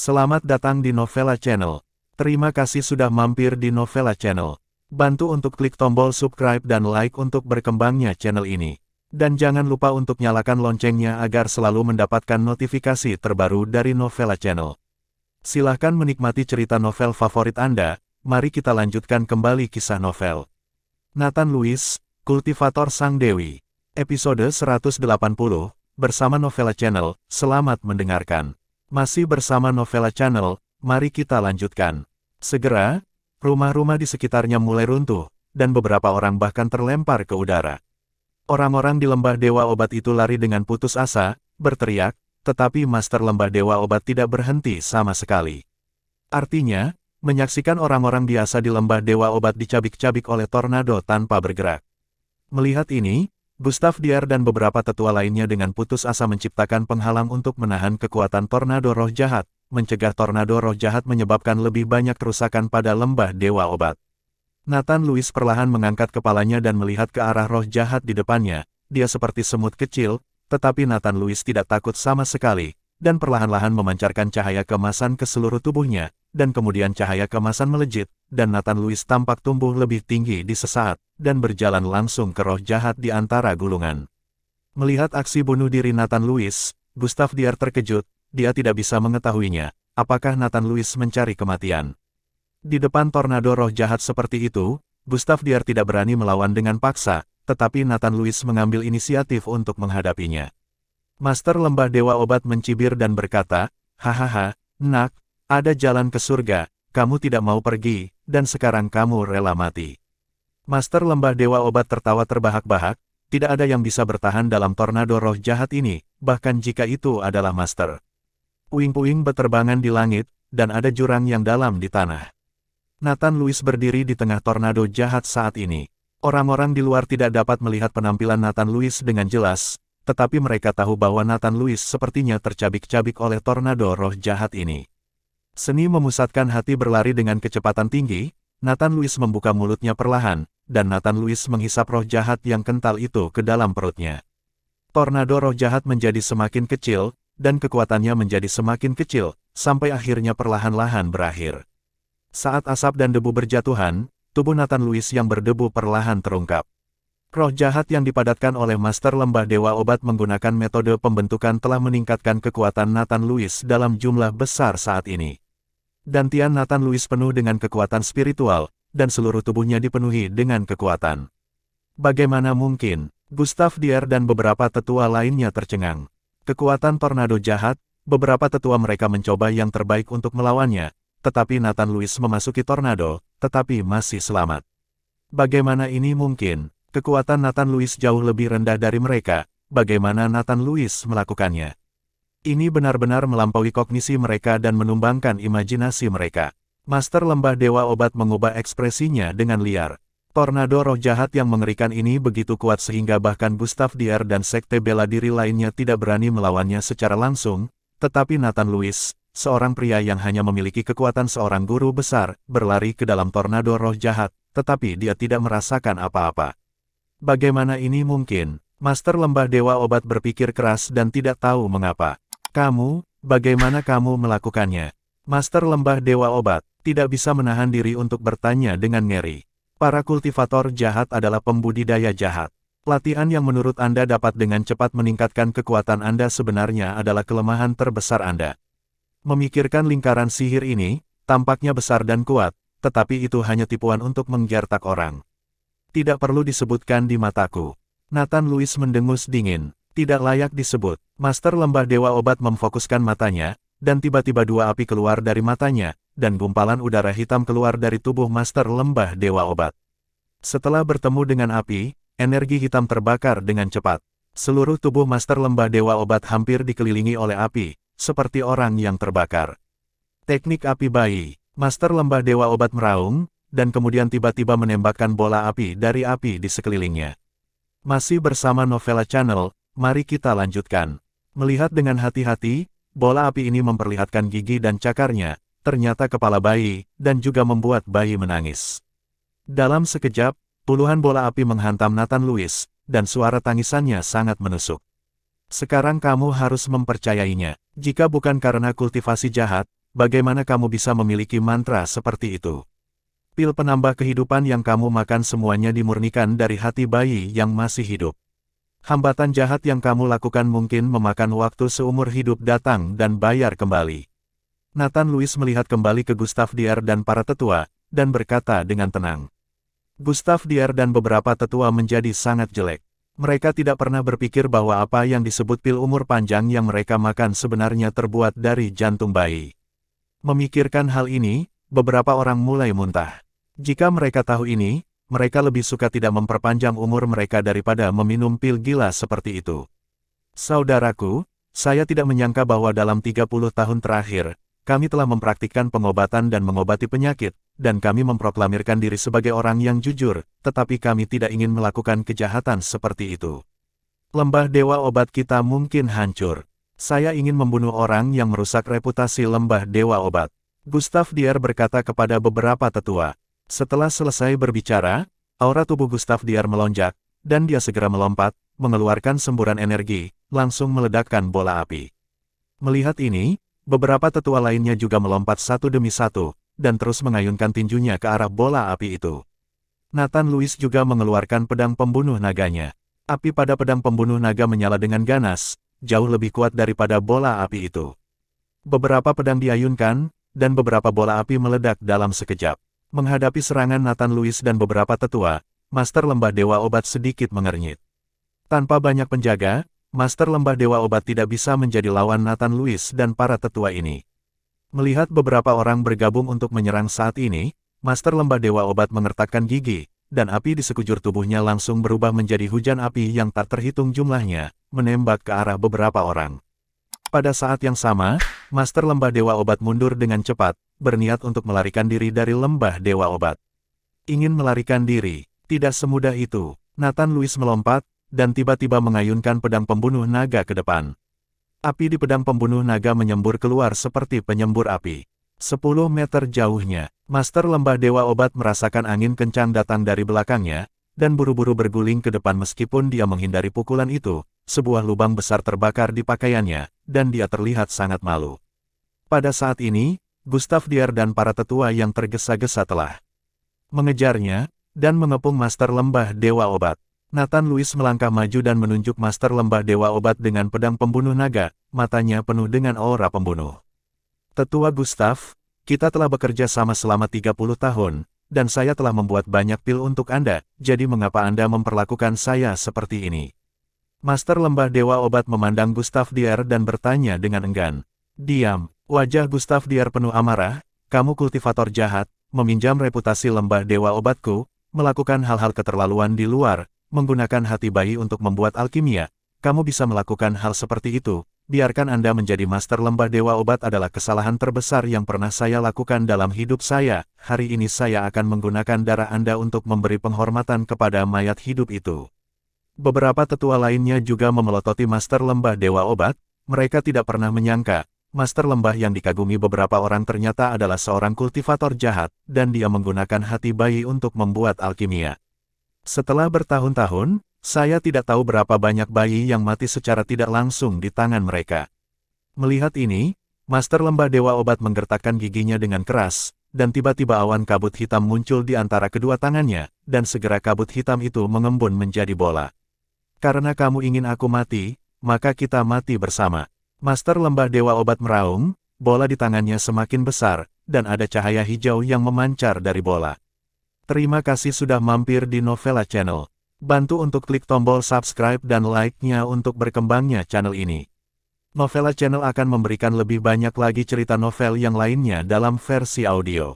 Selamat datang di Novella Channel. Terima kasih sudah mampir di Novella Channel. Bantu untuk klik tombol subscribe dan like untuk berkembangnya channel ini. Dan jangan lupa untuk nyalakan loncengnya agar selalu mendapatkan notifikasi terbaru dari Novella Channel. Silahkan menikmati cerita novel favorit Anda. Mari kita lanjutkan kembali kisah novel Nathan Lewis, Kultivator Sang Dewi. Episode 180, bersama Novella Channel. Selamat mendengarkan. Masih bersama Novella Channel, mari kita lanjutkan. Segera, rumah-rumah di sekitarnya mulai runtuh, dan beberapa orang bahkan terlempar ke udara. Orang-orang di Lembah Dewa Obat itu lari dengan putus asa, berteriak, tetapi Master Lembah Dewa Obat tidak berhenti sama sekali. Artinya, menyaksikan orang-orang biasa di Lembah Dewa Obat dicabik-cabik oleh tornado tanpa bergerak. Melihat ini, Gustav Dier dan beberapa tetua lainnya dengan putus asa menciptakan penghalang untuk menahan kekuatan tornado roh jahat, mencegah tornado roh jahat menyebabkan lebih banyak kerusakan pada Lembah Dewa Obat. Nathan Lewis perlahan mengangkat kepalanya dan melihat ke arah roh jahat di depannya. Dia seperti semut kecil, tetapi Nathan Lewis tidak takut sama sekali, dan perlahan-lahan memancarkan cahaya keemasan ke seluruh tubuhnya, dan kemudian cahaya keemasan melejit, dan Nathan Lewis tampak tumbuh lebih tinggi di sesaat, dan berjalan langsung ke roh jahat di antara gulungan. Melihat aksi bunuh diri Nathan Lewis, Gustav Dier terkejut, dia tidak bisa mengetahuinya, apakah Nathan Lewis mencari kematian. Di depan tornado roh jahat seperti itu, Gustav Dier tidak berani melawan dengan paksa, tetapi Nathan Lewis mengambil inisiatif untuk menghadapinya. Master Lembah Dewa Obat mencibir dan berkata, "Hahaha, nak, ada jalan ke surga, kamu tidak mau pergi, dan sekarang kamu rela mati." Master Lembah Dewa Obat tertawa terbahak-bahak, tidak ada yang bisa bertahan dalam tornado roh jahat ini, bahkan jika itu adalah Master. Puing-puing beterbangan di langit, dan ada jurang yang dalam di tanah. Nathan Lewis berdiri di tengah tornado jahat saat ini. Orang-orang di luar tidak dapat melihat penampilan Nathan Lewis dengan jelas, tetapi mereka tahu bahwa Nathan Lewis sepertinya tercabik-cabik oleh tornado roh jahat ini. Seni memusatkan hati berlari dengan kecepatan tinggi, Nathan Lewis membuka mulutnya perlahan, dan Nathan Lewis menghisap roh jahat yang kental itu ke dalam perutnya. Tornado roh jahat menjadi semakin kecil, dan kekuatannya menjadi semakin kecil, sampai akhirnya perlahan-lahan berakhir. Saat asap dan debu berjatuhan, tubuh Nathan Lewis yang berdebu perlahan terungkap. Roh jahat yang dipadatkan oleh Master Lembah Dewa Obat menggunakan metode pembentukan telah meningkatkan kekuatan Nathan Lewis dalam jumlah besar saat ini. Dantian Nathan Lewis penuh dengan kekuatan spiritual, dan seluruh tubuhnya dipenuhi dengan kekuatan. Bagaimana mungkin? Gustav Dier dan beberapa tetua lainnya tercengang. Kekuatan tornado jahat, beberapa tetua mereka mencoba yang terbaik untuk melawannya, tetapi Nathan Lewis memasuki tornado, tetapi masih selamat. Bagaimana ini mungkin? Kekuatan Nathan Lewis jauh lebih rendah dari mereka, bagaimana Nathan Lewis melakukannya? Ini benar-benar melampaui kognisi mereka dan menumbangkan imajinasi mereka. Master Lembah Dewa Obat mengubah ekspresinya dengan liar. Tornado roh jahat yang mengerikan ini begitu kuat sehingga bahkan Gustav Dier dan sekte bela diri lainnya tidak berani melawannya secara langsung, tetapi Nathan Lewis, seorang pria yang hanya memiliki kekuatan seorang guru besar, berlari ke dalam tornado roh jahat, tetapi dia tidak merasakan apa-apa. Bagaimana ini mungkin? Master Lembah Dewa Obat berpikir keras dan tidak tahu mengapa. "Kamu, bagaimana kamu melakukannya?" Master Lembah Dewa Obat tidak bisa menahan diri untuk bertanya dengan ngeri. Para kultivator jahat adalah pembudidaya jahat. Latihan yang menurut Anda dapat dengan cepat meningkatkan kekuatan Anda sebenarnya adalah kelemahan terbesar Anda. Memikirkan lingkaran sihir ini, tampaknya besar dan kuat, tetapi itu hanya tipuan untuk menggertak orang. Tidak perlu disebutkan di mataku. Nathan Lewis mendengus dingin. Tidak layak disebut. Master Lembah Dewa Obat memfokuskan matanya, dan tiba-tiba dua api keluar dari matanya, dan gumpalan udara hitam keluar dari tubuh Master Lembah Dewa Obat. Setelah bertemu dengan api, energi hitam terbakar dengan cepat. Seluruh tubuh Master Lembah Dewa Obat hampir dikelilingi oleh api, seperti orang yang terbakar. Teknik api bayi. Master Lembah Dewa Obat meraung, dan kemudian tiba-tiba menembakkan bola api dari api di sekelilingnya. Masih bersama Novella Channel, mari kita lanjutkan. Melihat dengan hati-hati, bola api ini memperlihatkan gigi dan cakarnya, ternyata kepala bayi, dan juga membuat bayi menangis. Dalam sekejap, puluhan bola api menghantam Nathan Lewis, dan suara tangisannya sangat menusuk. Sekarang kamu harus mempercayainya. Jika bukan karena kultivasi jahat, bagaimana kamu bisa memiliki mantra seperti itu? Pil penambah kehidupan yang kamu makan semuanya dimurnikan dari hati bayi yang masih hidup. Hambatan jahat yang kamu lakukan mungkin memakan waktu seumur hidup datang dan bayar kembali. Nathan Lewis melihat kembali ke Gustav Dier dan para tetua, dan berkata dengan tenang. Gustav Dier dan beberapa tetua menjadi sangat jelek. Mereka tidak pernah berpikir bahwa apa yang disebut pil umur panjang yang mereka makan sebenarnya terbuat dari jantung bayi. Memikirkan hal ini, beberapa orang mulai muntah. Jika mereka tahu ini, mereka lebih suka tidak memperpanjang umur mereka daripada meminum pil gila seperti itu. Saudaraku, saya tidak menyangka bahwa dalam 30 tahun terakhir, kami telah mempraktikkan pengobatan dan mengobati penyakit, dan kami memproklamirkan diri sebagai orang yang jujur, tetapi kami tidak ingin melakukan kejahatan seperti itu. Lembah Dewa Obat kita mungkin hancur. Saya ingin membunuh orang yang merusak reputasi Lembah Dewa Obat. Gustav Dier berkata kepada beberapa tetua. Setelah selesai berbicara, aura tubuh Gustav Dier melonjak, dan dia segera melompat, mengeluarkan semburan energi, langsung meledakkan bola api. Melihat ini, beberapa tetua lainnya juga melompat satu demi satu, dan terus mengayunkan tinjunya ke arah bola api itu. Nathan Lewis juga mengeluarkan pedang pembunuh naganya. Api pada pedang pembunuh naga menyala dengan ganas, jauh lebih kuat daripada bola api itu. Beberapa pedang diayunkan, dan beberapa bola api meledak dalam sekejap. Menghadapi serangan Nathan Lewis dan beberapa tetua, Master Lembah Dewa Obat sedikit mengernyit. Tanpa banyak penjaga, Master Lembah Dewa Obat tidak bisa menjadi lawan Nathan Lewis dan para tetua ini. Melihat beberapa orang bergabung untuk menyerang saat ini, Master Lembah Dewa Obat mengertakkan gigi, dan api di sekujur tubuhnya langsung berubah menjadi hujan api yang tak terhitung jumlahnya, menembak ke arah beberapa orang. Pada saat yang sama, Master Lembah Dewa Obat mundur dengan cepat, berniat untuk melarikan diri dari Lembah Dewa Obat. Ingin melarikan diri, tidak semudah itu. Nathan Lewis melompat, dan tiba-tiba mengayunkan pedang pembunuh naga ke depan. Api di pedang pembunuh naga menyembur keluar seperti penyembur api. 10 meter jauhnya, Master Lembah Dewa Obat merasakan angin kencang datang dari belakangnya, dan buru-buru berguling ke depan meskipun dia menghindari pukulan itu. Sebuah lubang besar terbakar di pakaiannya, dan dia terlihat sangat malu. Pada saat ini, Gustav Dier dan para tetua yang tergesa-gesa telah mengejarnya, dan mengepung Master Lembah Dewa Obat. Nathan Lewis melangkah maju dan menunjuk Master Lembah Dewa Obat dengan pedang pembunuh naga, matanya penuh dengan aura pembunuh. Tetua Gustav, kita telah bekerja sama selama 30 tahun, dan saya telah membuat banyak pil untuk Anda, jadi mengapa Anda memperlakukan saya seperti ini? Master Lembah Dewa Obat memandang Gustav Dier dan bertanya dengan enggan. Diam, wajah Gustav Dier penuh amarah, kamu kultivator jahat, meminjam reputasi Lembah Dewa Obatku, melakukan hal-hal keterlaluan di luar, menggunakan hati bayi untuk membuat alkimia, kamu bisa melakukan hal seperti itu, biarkan Anda menjadi Master Lembah Dewa Obat adalah kesalahan terbesar yang pernah saya lakukan dalam hidup saya, hari ini saya akan menggunakan darah Anda untuk memberi penghormatan kepada mayat hidup itu. Beberapa tetua lainnya juga memelototi Master Lembah Dewa Obat, mereka tidak pernah menyangka, Master Lembah yang dikagumi beberapa orang ternyata adalah seorang kultivator jahat, dan dia menggunakan hati bayi untuk membuat alkimia. Setelah bertahun-tahun, saya tidak tahu berapa banyak bayi yang mati secara tidak langsung di tangan mereka. Melihat ini, Master Lembah Dewa Obat menggertakkan giginya dengan keras, dan tiba-tiba awan kabut hitam muncul di antara kedua tangannya, dan segera kabut hitam itu mengembun menjadi bola. Karena kamu ingin aku mati, maka kita mati bersama. Master Lembah Dewa Obat meraung, bola di tangannya semakin besar, dan ada cahaya hijau yang memancar dari bola. Terima kasih sudah mampir di Novela Channel. Bantu untuk klik tombol subscribe dan like-nya untuk berkembangnya channel ini. Novela Channel akan memberikan lebih banyak lagi cerita novel yang lainnya dalam versi audio.